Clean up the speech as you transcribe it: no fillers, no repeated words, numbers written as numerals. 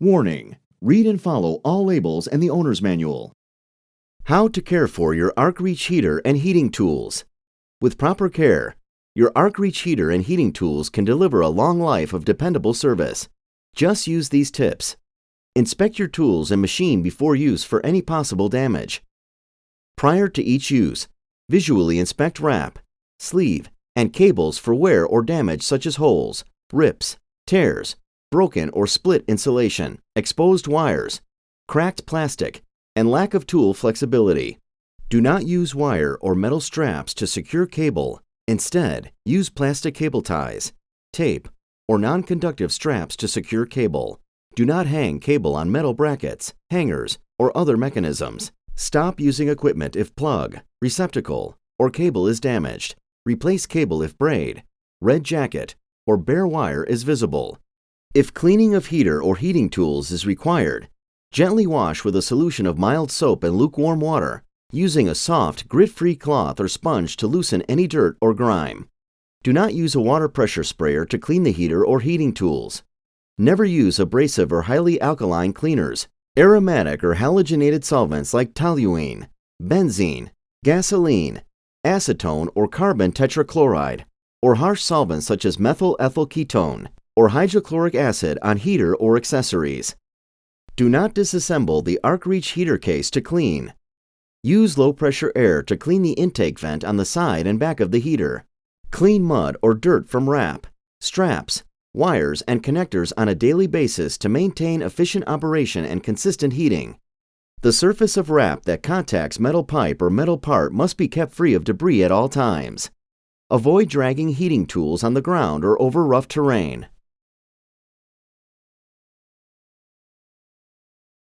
Warning: read and follow all labels and the owner's manual. How to care for your ArcReach heater and heating tools. With proper care, your ArcReach heater and heating tools can deliver a long life of dependable service. Just use these tips. Inspect your tools and machine before use for any possible damage. Prior to each use, visually inspect wrap, sleeve, and cables for wear or damage such as holes, rips, tears, broken or split insulation, exposed wires, cracked plastic, and lack of tool flexibility. Do not use wire or metal straps to secure cable. Instead, use plastic cable ties, tape, or non-conductive straps to secure cable. Do not hang cable on metal brackets, hangers, or other mechanisms. Stop using equipment if plug, receptacle, or cable is damaged. Replace cable if braid, red jacket, or bare wire is visible. If cleaning of heater or heating tools is required, gently wash with a solution of mild soap and lukewarm water, using a soft, grit-free cloth or sponge to loosen any dirt or grime. Do not use a water pressure sprayer to clean the heater or heating tools. Never use abrasive or highly alkaline cleaners, aromatic or halogenated solvents like toluene, benzene, gasoline, acetone or carbon tetrachloride, or harsh solvents such as methyl ethyl ketone or hydrochloric acid on heater or accessories. Do not disassemble the ArcReach heater case to clean. Use low-pressure air to clean the intake vent on the side and back of the heater. Clean mud or dirt from wrap, straps, wires, and connectors on a daily basis to maintain efficient operation and consistent heating. The surface of wrap that contacts metal pipe or metal part must be kept free of debris at all times. Avoid dragging heating tools on the ground or over rough terrain.